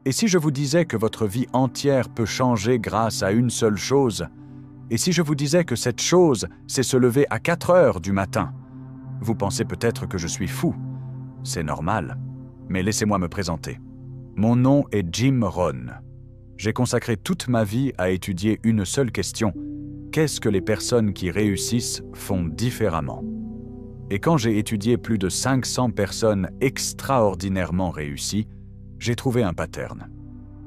Et si je vous disais que votre vie entière peut changer grâce à une seule chose? Et si je vous disais que cette chose, c'est se lever à 4 heures du matin? Vous pensez peut-être que je suis fou. C'est normal. Mais laissez-moi me présenter. Mon nom est Jim Rohn. J'ai consacré toute ma vie à étudier une seule question. Qu'est-ce que les personnes qui réussissent font différemment? Et quand j'ai étudié plus de 500 personnes extraordinairement réussies, j'ai trouvé un pattern.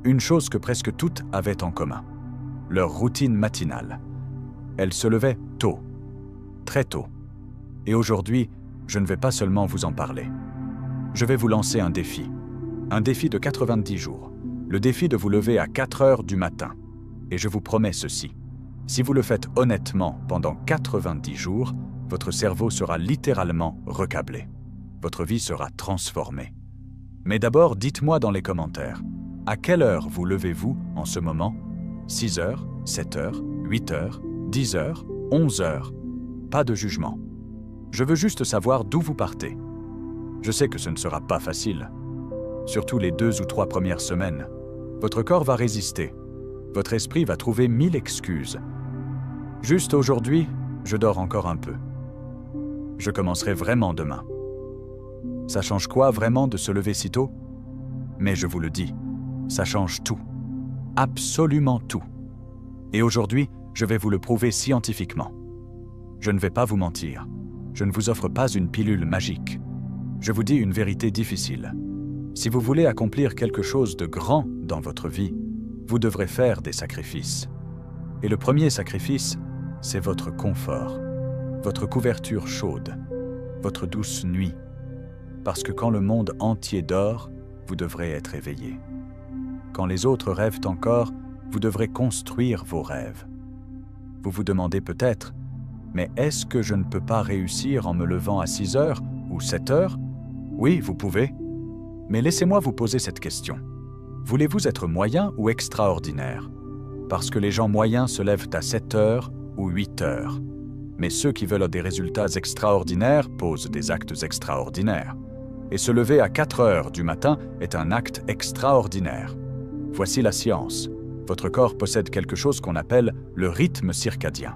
Une chose que presque toutes avaient en commun. Leur routine matinale. Elles se levaient tôt. Très tôt. Et aujourd'hui, je ne vais pas seulement vous en parler. Je vais vous lancer un défi. Un défi de 90 jours. Le défi de vous lever à 4 heures du matin. Et je vous promets ceci. Si vous le faites honnêtement pendant 90 jours, votre cerveau sera littéralement recablé. Votre vie sera transformée. Mais d'abord, dites-moi dans les commentaires, à quelle heure vous levez-vous en ce moment? 6 heures, 7 heures, 8 heures, 10 heures, 11 heures? Pas de jugement. Je veux juste savoir d'où vous partez. Je sais que ce ne sera pas facile. Surtout les 2 ou 3 premières semaines. Votre corps va résister. Votre esprit va trouver 1000 excuses. Juste aujourd'hui, je dors encore un peu. Je commencerai vraiment demain. Ça change quoi vraiment de se lever si tôt? Mais je vous le dis, ça change tout. Absolument tout. Et aujourd'hui, je vais vous le prouver scientifiquement. Je ne vais pas vous mentir. Je ne vous offre pas une pilule magique. Je vous dis une vérité difficile. Si vous voulez accomplir quelque chose de grand dans votre vie, vous devrez faire des sacrifices. Et le premier sacrifice, c'est votre confort, votre couverture chaude, votre douce nuit. Parce que quand le monde entier dort, vous devrez être éveillé. Quand les autres rêvent encore, vous devrez construire vos rêves. Vous vous demandez peut-être, mais est-ce que je ne peux pas réussir en me levant à 6 heures ou 7 heures? Oui, vous pouvez. Mais laissez-moi vous poser cette question. Voulez-vous être moyen ou extraordinaire? Parce que les gens moyens se lèvent à 7 heures ou 8 heures. Mais ceux qui veulent des résultats extraordinaires posent des actes extraordinaires. Et se lever à 4 heures du matin est un acte extraordinaire. Voici la science. Votre corps possède quelque chose qu'on appelle le rythme circadien.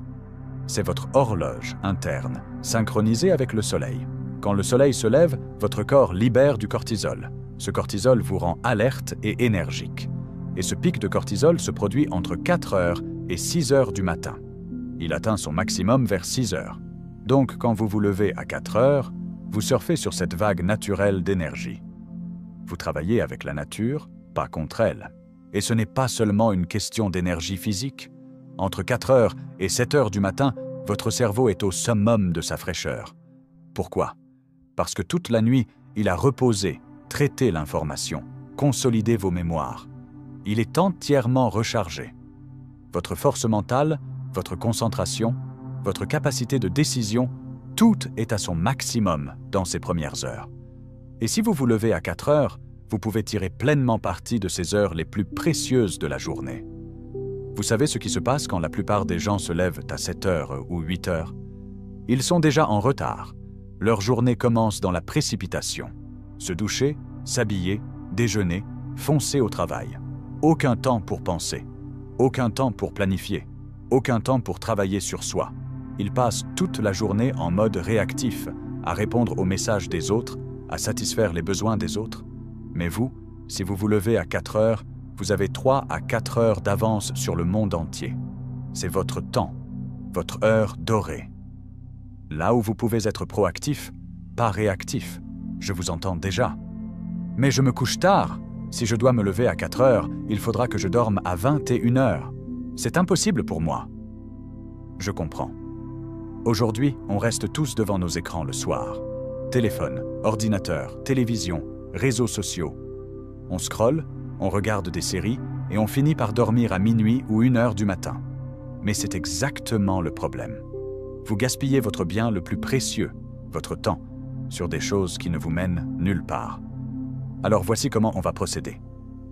C'est votre horloge interne, synchronisée avec le soleil. Quand le soleil se lève, votre corps libère du cortisol. Ce cortisol vous rend alerte et énergique. Et ce pic de cortisol se produit entre 4 heures et 6 heures du matin. Il atteint son maximum vers 6 heures. Donc, quand vous vous levez à 4 heures, vous surfez sur cette vague naturelle d'énergie. Vous travaillez avec la nature, pas contre elle. Et ce n'est pas seulement une question d'énergie physique. Entre 4 heures et 7 heures du matin, votre cerveau est au summum de sa fraîcheur. Pourquoi? Parce que toute la nuit, il a reposé, traité l'information, consolidé vos mémoires. Il est entièrement rechargé. Votre force mentale, votre concentration, votre capacité de décision, tout est à son maximum dans ces premières heures. Et si vous vous levez à 4 heures, vous pouvez tirer pleinement parti de ces heures les plus précieuses de la journée. Vous savez ce qui se passe quand la plupart des gens se lèvent à 7 heures ou 8 heures? Ils sont déjà en retard. Leur journée commence dans la précipitation. Se doucher, s'habiller, déjeuner, foncer au travail. Aucun temps pour penser. Aucun temps pour planifier. Aucun temps pour travailler sur soi. Ils passent toute la journée en mode réactif, à répondre aux messages des autres, à satisfaire les besoins des autres. Mais vous, si vous vous levez à 4 heures, vous avez 3 à 4 heures d'avance sur le monde entier. C'est votre temps, votre heure dorée. Là où vous pouvez être proactif, pas réactif. Je vous entends déjà. Mais je me couche tard. Si je dois me lever à 4 heures, il faudra que je dorme à 21 heures. C'est impossible pour moi. Je comprends. Aujourd'hui, on reste tous devant nos écrans le soir. Téléphone, ordinateur, télévision, réseaux sociaux. On scrolle, on regarde des séries et on finit par dormir à minuit ou 1 heure du matin. Mais c'est exactement le problème. Vous gaspillez votre bien le plus précieux, votre temps, sur des choses qui ne vous mènent nulle part. Alors voici comment on va procéder.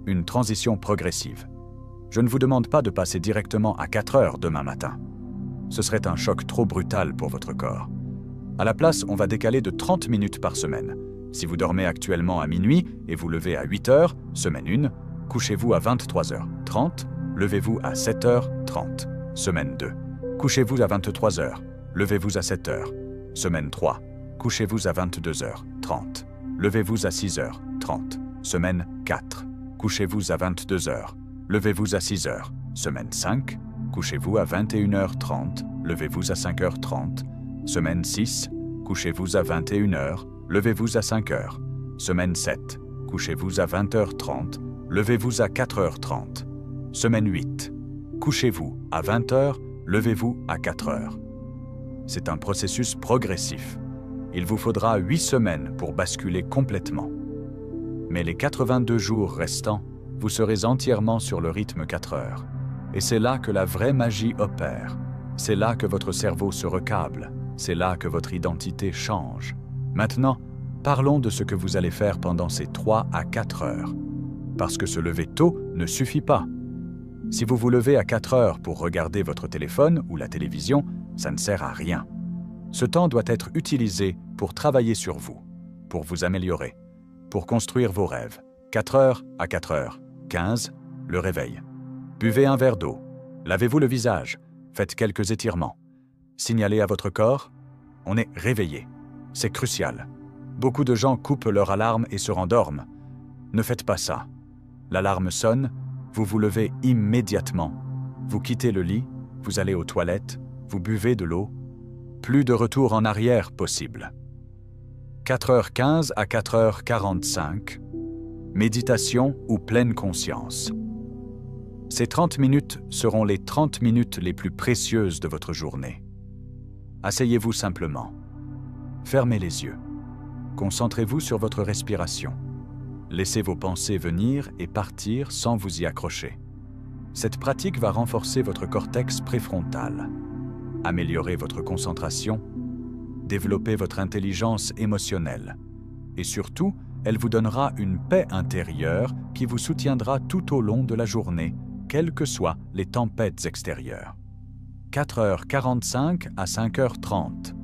Une transition progressive. Je ne vous demande pas de passer directement à 4 heures demain matin. Ce serait un choc trop brutal pour votre corps. À la place, on va décaler de 30 minutes par semaine. Si vous dormez actuellement à minuit et vous levez à 8 heures, semaine 1, couchez-vous à 23h30, levez-vous à 7h30, semaine 2. Couchez-vous à 23h, levez-vous à 7h, semaine 3. Couchez-vous à 22h30, levez-vous à 6h30, semaine 4. Couchez-vous à 22h, levez-vous à 6h, semaine 5. Couchez-vous à 21h30, levez-vous à 5h30, semaine 6. Couchez-vous à 21h, levez-vous à 5h, semaine 7. Couchez-vous à 20h30, levez-vous à 4h30, semaine 8. Couchez-vous à 20h, levez-vous à 4h. C'est un processus progressif. Il vous faudra 8 semaines pour basculer complètement. Mais les 82 jours restants, vous serez entièrement sur le rythme 4 heures. Et c'est là que la vraie magie opère. C'est là que votre cerveau se recable. C'est là que votre identité change. Maintenant, parlons de ce que vous allez faire pendant ces 3 à 4 heures. Parce que se lever tôt ne suffit pas. Si vous vous levez à 4 heures pour regarder votre téléphone ou la télévision, ça ne sert à rien. Ce temps doit être utilisé pour travailler sur vous, pour vous améliorer, pour construire vos rêves. 4 heures à 4h15, le réveil. Buvez un verre d'eau. Lavez-vous le visage. Faites quelques étirements. Signalez à votre corps, on est réveillé. C'est crucial. Beaucoup de gens coupent leur alarme et se rendorment. Ne faites pas ça. L'alarme sonne, vous vous levez immédiatement. Vous quittez le lit, vous allez aux toilettes, vous buvez de l'eau. Plus de retour en arrière possible. 4h15 à 4h45, méditation ou pleine conscience. Ces 30 minutes seront les 30 minutes les plus précieuses de votre journée. Asseyez-vous simplement. Fermez les yeux. Concentrez-vous sur votre respiration. Laissez vos pensées venir et partir sans vous y accrocher. Cette pratique va renforcer votre cortex préfrontal, améliorer votre concentration, développer votre intelligence émotionnelle. Et surtout, elle vous donnera une paix intérieure qui vous soutiendra tout au long de la journée, quelles que soient les tempêtes extérieures. 4h45 à 5h30.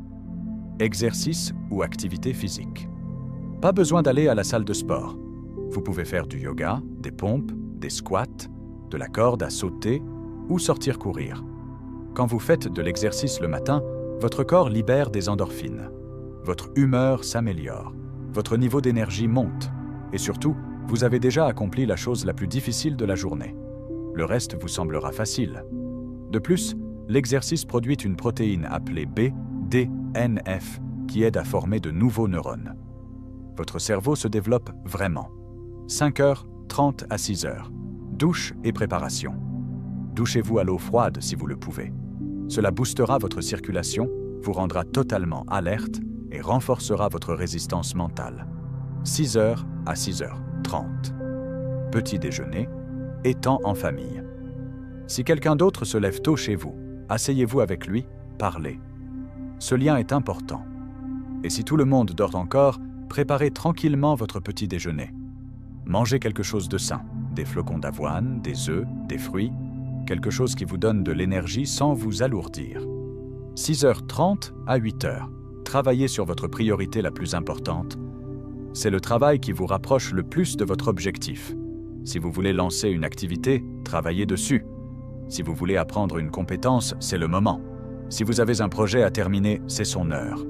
Exercice ou activité physique. Pas besoin d'aller à la salle de sport. Vous pouvez faire du yoga, des pompes, des squats, de la corde à sauter ou sortir courir. Quand vous faites de l'exercice le matin, votre corps libère des endorphines. Votre humeur s'améliore. Votre niveau d'énergie monte. Et surtout, vous avez déjà accompli la chose la plus difficile de la journée. Le reste vous semblera facile. De plus, l'exercice produit une protéine appelée BDNF qui aide à former de nouveaux neurones. Votre cerveau se développe vraiment. 5h30 à 6h. Douche et préparation. Douchez-vous à l'eau froide si vous le pouvez. Cela boostera votre circulation, vous rendra totalement alerte et renforcera votre résistance mentale. 6h à 6h30. Petit déjeuner et temps en famille. Si quelqu'un d'autre se lève tôt chez vous, asseyez-vous avec lui, parlez. Ce lien est important. Et si tout le monde dort encore, préparez tranquillement votre petit déjeuner. Mangez quelque chose de sain, des flocons d'avoine, des œufs, des fruits, quelque chose qui vous donne de l'énergie sans vous alourdir. 6h30 à 8h. Travaillez sur votre priorité la plus importante. C'est le travail qui vous rapproche le plus de votre objectif. Si vous voulez lancer une activité, travaillez dessus. Si vous voulez apprendre une compétence, c'est le moment. Si vous avez un projet à terminer, c'est son heure.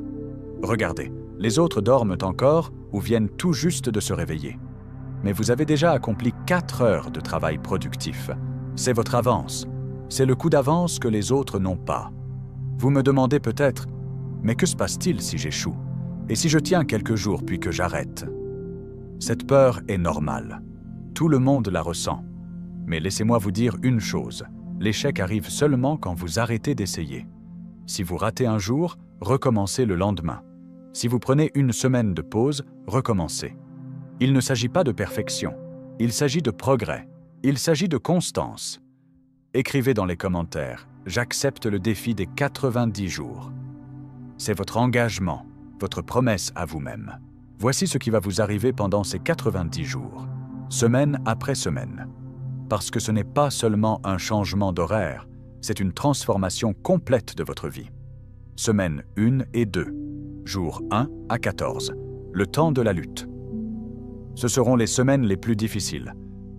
Regardez, les autres dorment encore ou viennent tout juste de se réveiller. Mais vous avez déjà accompli 4 heures de travail productif. C'est votre avance. C'est le coup d'avance que les autres n'ont pas. Vous me demandez peut-être, mais que se passe-t-il si j'échoue? Et si je tiens quelques jours puis que j'arrête? Cette peur est normale. Tout le monde la ressent. Mais laissez-moi vous dire une chose. L'échec arrive seulement quand vous arrêtez d'essayer. Si vous ratez un jour, recommencez le lendemain. Si vous prenez une semaine de pause, recommencez. Il ne s'agit pas de perfection. Il s'agit de progrès. Il s'agit de constance. Écrivez dans les commentaires « J'accepte le défi des 90 jours ». C'est votre engagement, votre promesse à vous-même. Voici ce qui va vous arriver pendant ces 90 jours, semaine après semaine. Parce que ce n'est pas seulement un changement d'horaire, c'est une transformation complète de votre vie. Semaine 1 et 2, jour 1 à 14. le temps de la lutte. Ce seront les semaines les plus difficiles.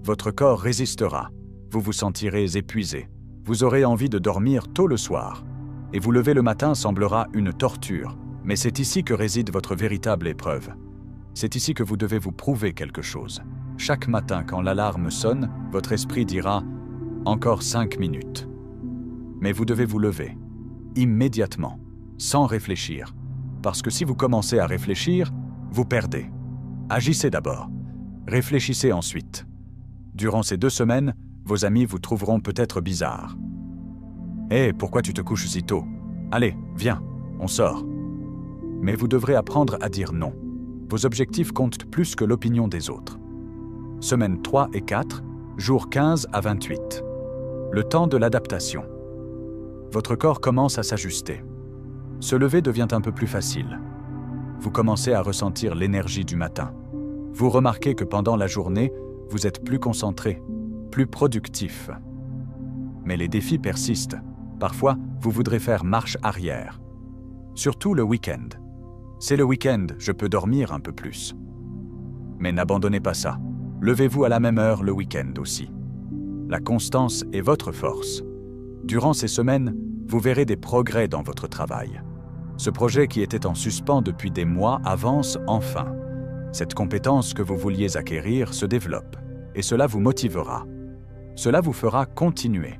Votre corps résistera, vous vous sentirez épuisé, vous aurez envie de dormir tôt le soir, et vous lever le matin semblera une torture, mais c'est ici que réside votre véritable épreuve. C'est ici que vous devez vous prouver quelque chose. Chaque matin, quand l'alarme sonne, votre esprit dira « Encore 5 minutes ». Mais vous devez vous lever, immédiatement, sans réfléchir, parce que si vous commencez à réfléchir, vous perdez. Agissez d'abord, réfléchissez ensuite. Durant ces 2 semaines, vos amis vous trouveront peut-être bizarre. « Hé, pourquoi tu te couches si tôt? Allez, viens, on sort. » Mais vous devrez apprendre à dire non. Vos objectifs comptent plus que l'opinion des autres. Semaines 3 et 4, jours 15 à 28. Le temps de l'adaptation. Votre corps commence à s'ajuster. Se lever devient un peu plus facile. Vous commencez à ressentir l'énergie du matin. Vous remarquez que pendant la journée, vous êtes plus concentré, plus productif. Mais les défis persistent. Parfois, vous voudrez faire marche arrière. Surtout le week-end. C'est le week-end, je peux dormir un peu plus. Mais n'abandonnez pas ça. Levez-vous à la même heure le week-end aussi. La constance est votre force. Durant ces semaines, vous verrez des progrès dans votre travail. Ce projet qui était en suspens depuis des mois avance enfin. Cette compétence que vous vouliez acquérir se développe, et cela vous motivera. Cela vous fera continuer.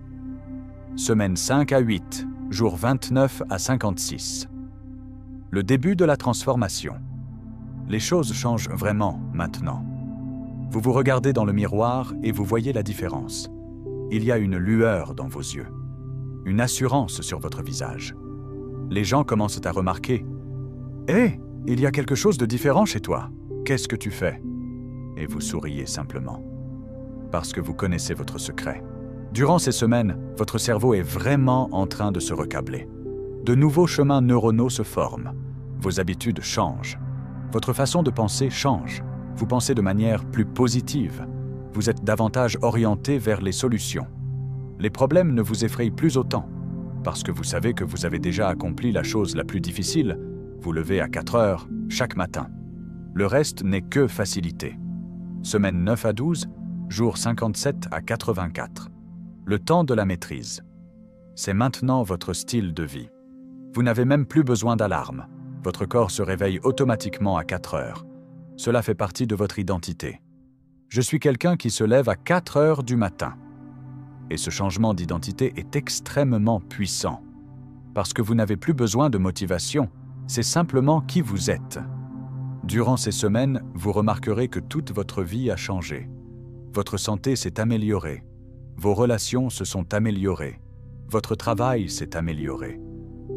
Semaine 5 à 8, jours 29 à 56. Le début de la transformation. Les choses changent vraiment maintenant. Vous vous regardez dans le miroir et vous voyez la différence. Il y a une lueur dans vos yeux, une assurance sur votre visage. Les gens commencent à remarquer « Hé, il y a quelque chose de différent chez toi. Qu'est-ce que tu fais ?» Et vous souriez simplement, parce que vous connaissez votre secret. Durant ces semaines, votre cerveau est vraiment en train de se recabler. De nouveaux chemins neuronaux se forment. Vos habitudes changent. Votre façon de penser change. Vous pensez de manière plus positive. Vous êtes davantage orienté vers les solutions. Les problèmes ne vous effrayent plus autant, parce que vous savez que vous avez déjà accompli la chose la plus difficile, vous levez à 4 heures chaque matin. Le reste n'est que facilité. Semaine 9 à 12, jours 57 à 84. Le temps de la maîtrise. C'est maintenant votre style de vie. Vous n'avez même plus besoin d'alarme. Votre corps se réveille automatiquement à 4 heures. Cela fait partie de votre identité. Je suis quelqu'un qui se lève à 4 heures du matin. Et ce changement d'identité est extrêmement puissant. Parce que vous n'avez plus besoin de motivation, c'est simplement qui vous êtes. Durant ces semaines, vous remarquerez que toute votre vie a changé. Votre santé s'est améliorée. Vos relations se sont améliorées. Votre travail s'est amélioré.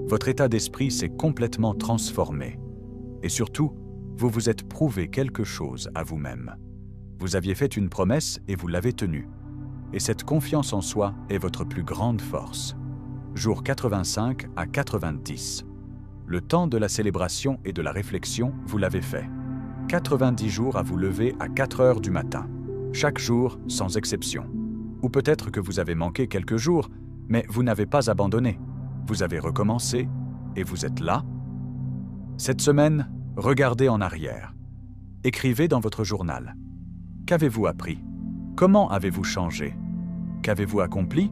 Votre état d'esprit s'est complètement transformé. Et surtout, vous vous êtes prouvé quelque chose à vous-même. Vous aviez fait une promesse et vous l'avez tenue. Et cette confiance en soi est votre plus grande force. Jour 85 à 90. Le temps de la célébration et de la réflexion, vous l'avez fait. 90 jours à vous lever à 4 heures du matin. Chaque jour, sans exception. Ou peut-être que vous avez manqué quelques jours, mais vous n'avez pas abandonné. Vous avez recommencé et vous êtes là. Cette semaine, regardez en arrière. Écrivez dans votre journal. Qu'avez-vous appris? Comment avez-vous changé? Qu'avez-vous accompli?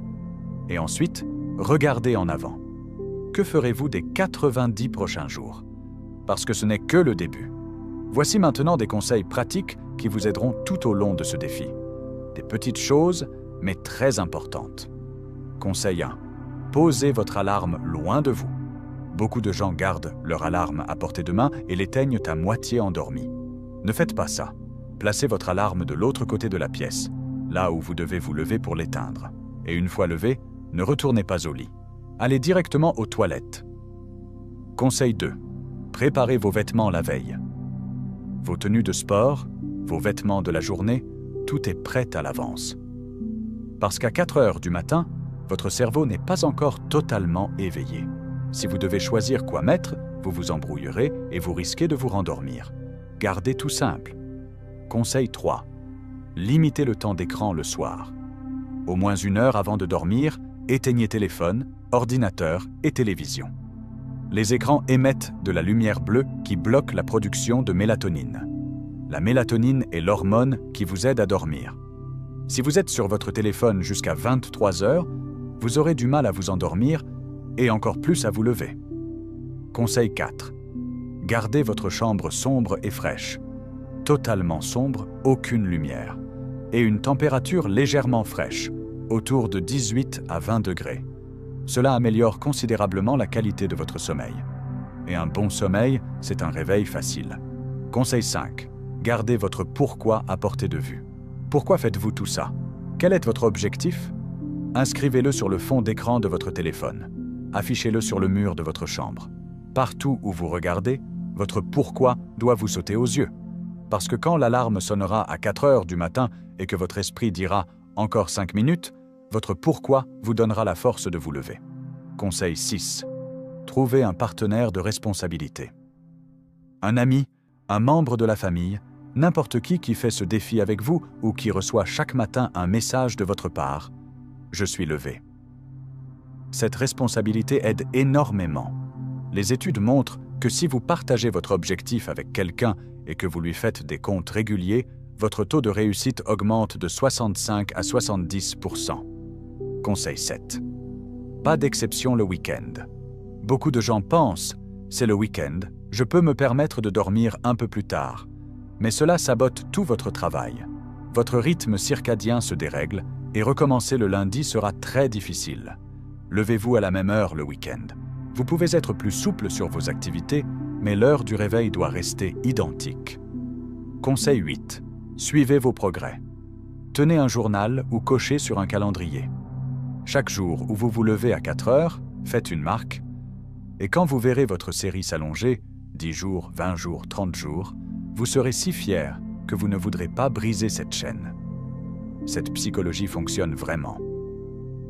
Et ensuite, regardez en avant. Que ferez-vous des 90 prochains jours? Parce que ce n'est que le début. Voici maintenant des conseils pratiques qui vous aideront tout au long de ce défi. Des petites choses, mais très importantes. Conseil 1. Posez votre alarme loin de vous. Beaucoup de gens gardent leur alarme à portée de main et l'éteignent à moitié endormis. Ne faites pas ça. Placez votre alarme de l'autre côté de la pièce, là où vous devez vous lever pour l'éteindre. Et une fois levé, ne retournez pas au lit. Allez directement aux toilettes. Conseil 2. Préparez vos vêtements la veille. Vos tenues de sport, vos vêtements de la journée, tout est prêt à l'avance. Parce qu'à 4 heures du matin, votre cerveau n'est pas encore totalement éveillé. Si vous devez choisir quoi mettre, vous vous embrouillerez et vous risquez de vous rendormir. Gardez tout simple. Conseil 3. Limitez le temps d'écran le soir. Au moins 1 heure avant de dormir, éteignez téléphone, ordinateur et télévision. Les écrans émettent de la lumière bleue qui bloque la production de mélatonine. La mélatonine est l'hormone qui vous aide à dormir. Si vous êtes sur votre téléphone jusqu'à 23 heures, vous aurez du mal à vous endormir et encore plus à vous lever. Conseil 4. Gardez votre chambre sombre et fraîche. Totalement sombre, aucune lumière. Et une température légèrement fraîche, autour de 18 à 20 degrés. Cela améliore considérablement la qualité de votre sommeil. Et un bon sommeil, c'est un réveil facile. Conseil 5. Gardez votre pourquoi à portée de vue. Pourquoi faites-vous tout ça? Quel est votre objectif? Inscrivez-le sur le fond d'écran de votre téléphone. Affichez-le sur le mur de votre chambre. Partout où vous regardez, votre pourquoi doit vous sauter aux yeux. Parce que quand l'alarme sonnera à 4 heures du matin et que votre esprit dira « encore 5 minutes », votre pourquoi vous donnera la force de vous lever. Conseil 6. Trouvez un partenaire de responsabilité. Un ami, un membre de la famille, n'importe qui fait ce défi avec vous ou qui reçoit chaque matin un message de votre part « Je suis levé ». Cette responsabilité aide énormément. Les études montrent que si vous partagez votre objectif avec quelqu'un et que vous lui faites des comptes réguliers, votre taux de réussite augmente de 65 à 70%. Conseil 7. Pas d'exception le week-end. Beaucoup de gens pensent « c'est le week-end, je peux me permettre de dormir un peu plus tard ». Mais cela sabote tout votre travail. Votre rythme circadien se dérègle et recommencer le lundi sera très difficile. Levez-vous à la même heure le week-end. Vous pouvez être plus souple sur vos activités, mais l'heure du réveil doit rester identique. Conseil 8. Suivez vos progrès. Tenez un journal ou cochez sur un calendrier. Chaque jour où vous vous levez à 4 heures, faites une marque. Et quand vous verrez votre série s'allonger, 10 jours, 20 jours, 30 jours, vous serez si fier que vous ne voudrez pas briser cette chaîne. Cette psychologie fonctionne vraiment.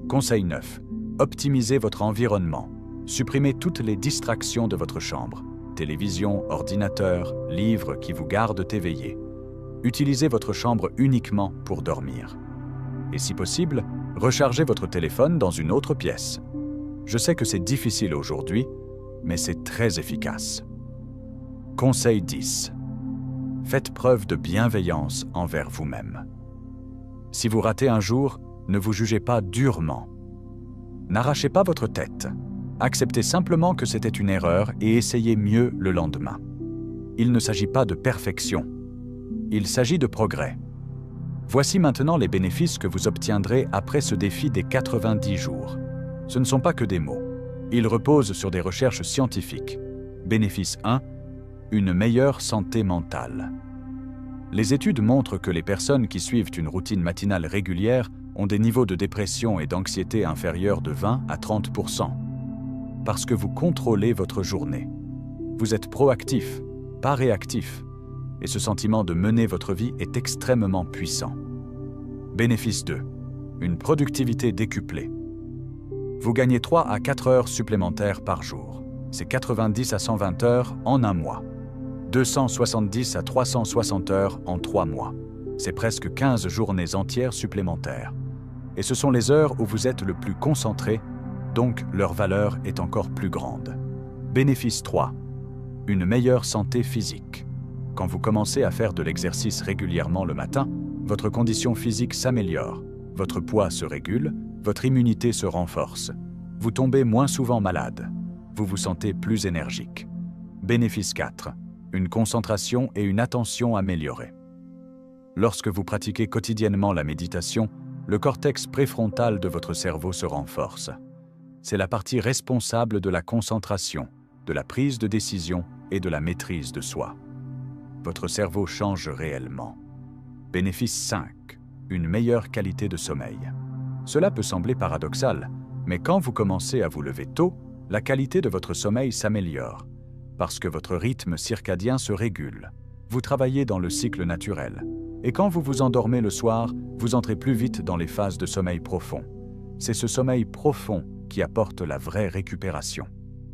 Conseil 9. Optimisez votre environnement. Supprimez toutes les distractions de votre chambre. Télévision, ordinateur, livres qui vous gardent éveillé. Utilisez votre chambre uniquement pour dormir. Et si possible, rechargez votre téléphone dans une autre pièce. Je sais que c'est difficile aujourd'hui, mais c'est très efficace. Conseil 10. Faites preuve de bienveillance envers vous-même. Si vous ratez un jour, ne vous jugez pas durement. N'arrachez pas votre tête. Acceptez simplement que c'était une erreur et essayez mieux le lendemain. Il ne s'agit pas de perfection. Il s'agit de progrès. Voici maintenant les bénéfices que vous obtiendrez après ce défi des 90 jours. Ce ne sont pas que des mots. Ils reposent sur des recherches scientifiques. Bénéfice 1. Une meilleure santé mentale. Les études montrent que les personnes qui suivent une routine matinale régulière ont des niveaux de dépression et d'anxiété inférieurs de 20 à 30%. Parce que vous contrôlez votre journée. Vous êtes proactif, pas réactif. Et ce sentiment de mener votre vie est extrêmement puissant. Bénéfice 2. Une productivité décuplée. Vous gagnez 3 à 4 heures supplémentaires par jour. C'est 90 à 120 heures en un mois. 270 à 360 heures en 3 mois. C'est presque 15 journées entières supplémentaires. Et ce sont les heures où vous êtes le plus concentré, donc leur valeur est encore plus grande. Bénéfice 3. Une meilleure santé physique. Quand vous commencez à faire de l'exercice régulièrement le matin, votre condition physique s'améliore, votre poids se régule, votre immunité se renforce. Vous tombez moins souvent malade. Vous vous sentez plus énergique. Bénéfice 4. Une concentration et une attention améliorées. Lorsque vous pratiquez quotidiennement la méditation, le cortex préfrontal de votre cerveau se renforce. C'est la partie responsable de la concentration, de la prise de décision et de la maîtrise de soi. Votre cerveau change réellement. Bénéfice 5. Une meilleure qualité de sommeil. Cela peut sembler paradoxal, mais quand vous commencez à vous lever tôt, la qualité de votre sommeil s'améliore, parce que votre rythme circadien se régule. Vous travaillez dans le cycle naturel. Et quand vous vous endormez le soir, vous entrez plus vite dans les phases de sommeil profond. C'est ce sommeil profond qui apporte la vraie récupération.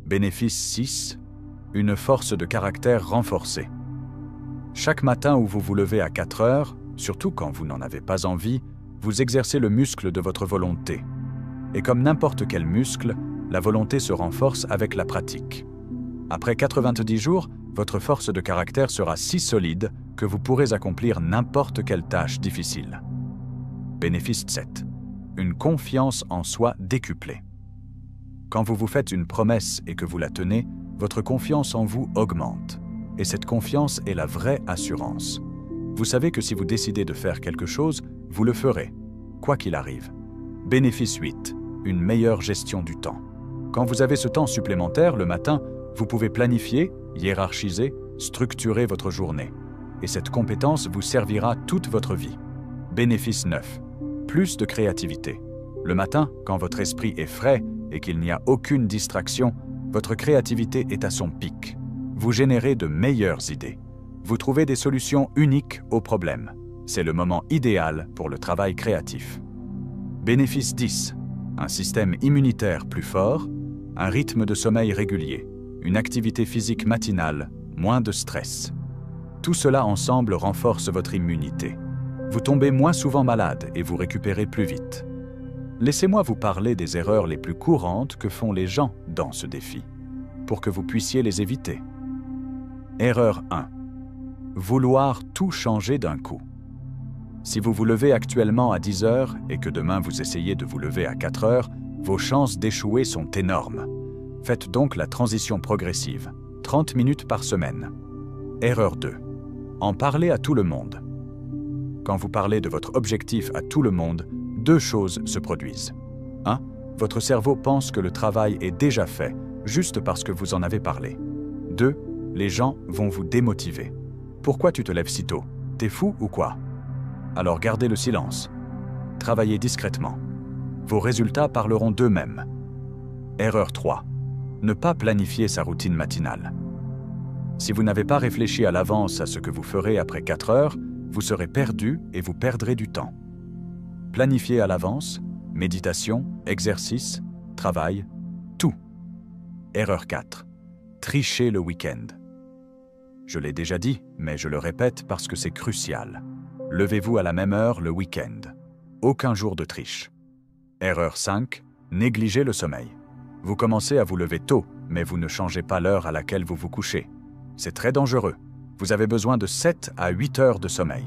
Bénéfice 6. Une force de caractère renforcée. Chaque matin où vous vous levez à 4 heures, surtout quand vous n'en avez pas envie, vous exercez le muscle de votre volonté. Et comme n'importe quel muscle, la volonté se renforce avec la pratique. Après 90 jours, votre force de caractère sera si solide que vous pourrez accomplir n'importe quelle tâche difficile. Bénéfice 7. Une confiance en soi décuplée. Quand vous vous faites une promesse et que vous la tenez, votre confiance en vous augmente. Et cette confiance est la vraie assurance. Vous savez que si vous décidez de faire quelque chose, vous le ferez, quoi qu'il arrive. Bénéfice 8. Une meilleure gestion du temps. Quand vous avez ce temps supplémentaire le matin, vous pouvez planifier, hiérarchiser, structurer votre journée. Et cette compétence vous servira toute votre vie. Bénéfice 9. Plus de créativité. Le matin, quand votre esprit est frais et qu'il n'y a aucune distraction, votre créativité est à son pic. Vous générez de meilleures idées. Vous trouvez des solutions uniques aux problèmes. C'est le moment idéal pour le travail créatif. Bénéfice 10. Un système immunitaire plus fort, un rythme de sommeil régulier, une activité physique matinale, moins de stress. Tout cela ensemble renforce votre immunité. Vous tombez moins souvent malade et vous récupérez plus vite. Laissez-moi vous parler des erreurs les plus courantes que font les gens dans ce défi, pour que vous puissiez les éviter. Erreur 1. Vouloir tout changer d'un coup. Si vous vous levez actuellement à 10 heures et que demain vous essayez de vous lever à 4 heures, vos chances d'échouer sont énormes. Faites donc la transition progressive, 30 minutes par semaine. Erreur 2. En parler à tout le monde. Quand vous parlez de votre objectif à tout le monde, deux choses se produisent. 1. Votre cerveau pense que le travail est déjà fait, juste parce que vous en avez parlé. 2. Les gens vont vous démotiver. Pourquoi tu te lèves si tôt? T'es fou ou quoi? Alors gardez le silence. Travaillez discrètement. Vos résultats parleront d'eux-mêmes. Erreur 3. Ne pas planifier sa routine matinale. Si vous n'avez pas réfléchi à l'avance à ce que vous ferez après 4 heures, vous serez perdu et vous perdrez du temps. Planifiez à l'avance, méditation, exercice, travail, tout. Erreur 4. Trichez le week-end. Je l'ai déjà dit, mais je le répète parce que c'est crucial. Levez-vous à la même heure le week-end. Aucun jour de triche. Erreur 5. Négligez le sommeil. Vous commencez à vous lever tôt, mais vous ne changez pas l'heure à laquelle vous vous couchez. C'est très dangereux. Vous avez besoin de 7 à 8 heures de sommeil.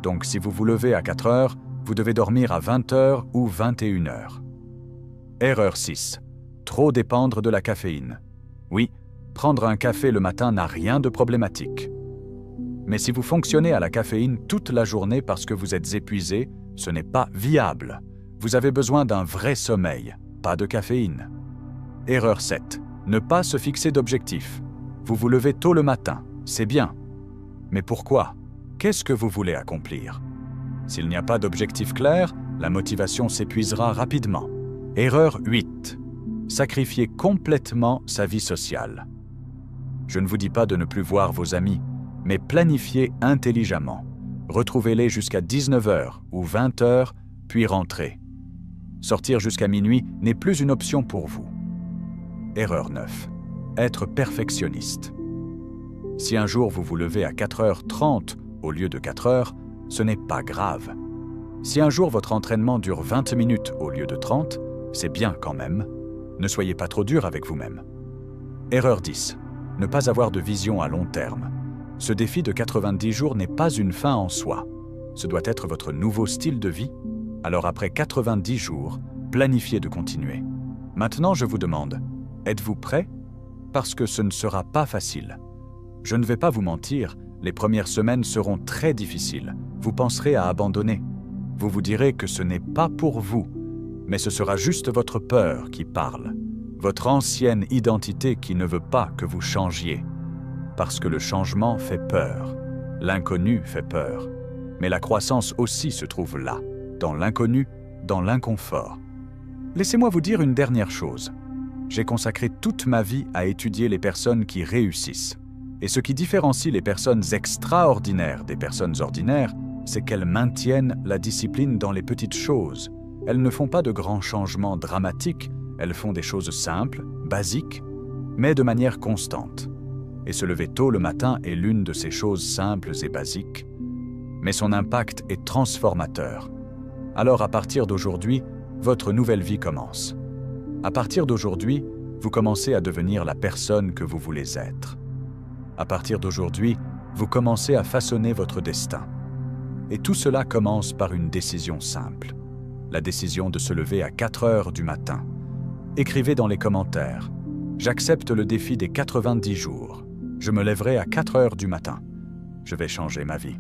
Donc si vous vous levez à 4 heures, vous devez dormir à 20 heures ou 21 heures. Erreur 6. Trop dépendre de la caféine. Oui, prendre un café le matin n'a rien de problématique. Mais si vous fonctionnez à la caféine toute la journée parce que vous êtes épuisé, ce n'est pas viable. Vous avez besoin d'un vrai sommeil, pas de caféine. Erreur 7. Ne pas se fixer d'objectif. Vous vous levez tôt le matin, c'est bien. Mais pourquoi? Qu'est-ce que vous voulez accomplir? S'il n'y a pas d'objectif clair, la motivation s'épuisera rapidement. Erreur 8. Sacrifier complètement sa vie sociale. Je ne vous dis pas de ne plus voir vos amis, mais planifiez intelligemment. Retrouvez-les jusqu'à 19 h ou 20 h, puis rentrez. Sortir jusqu'à minuit n'est plus une option pour vous. Erreur 9. Être perfectionniste. Si un jour vous vous levez à 4h30 au lieu de 4 heures, ce n'est pas grave. Si un jour votre entraînement dure 20 minutes au lieu de 30, c'est bien quand même. Ne soyez pas trop dur avec vous-même. Erreur 10. Ne pas avoir de vision à long terme. Ce défi de 90 jours n'est pas une fin en soi. Ce doit être votre nouveau style de vie. Alors après 90 jours, planifiez de continuer. Maintenant, je vous demande, êtes-vous prêt? Parce que ce ne sera pas facile. Je ne vais pas vous mentir, les premières semaines seront très difficiles. Vous penserez à abandonner. Vous vous direz que ce n'est pas pour vous, mais ce sera juste votre peur qui parle. Votre ancienne identité qui ne veut pas que vous changiez. Parce que le changement fait peur. L'inconnu fait peur. Mais la croissance aussi se trouve là, dans l'inconnu, dans l'inconfort. Laissez-moi vous dire une dernière chose. J'ai consacré toute ma vie à étudier les personnes qui réussissent. Et ce qui différencie les personnes extraordinaires des personnes ordinaires, c'est qu'elles maintiennent la discipline dans les petites choses. Elles ne font pas de grands changements dramatiques, elles font des choses simples, basiques, mais de manière constante. Et se lever tôt le matin est l'une de ces choses simples et basiques, mais son impact est transformateur. Alors à partir d'aujourd'hui, votre nouvelle vie commence. À partir d'aujourd'hui, vous commencez à devenir la personne que vous voulez être. À partir d'aujourd'hui, vous commencez à façonner votre destin. Et tout cela commence par une décision simple. La décision de se lever à 4 heures du matin. Écrivez dans les commentaires « J'accepte le défi des 90 jours. Je me lèverai à 4 heures du matin. Je vais changer ma vie. »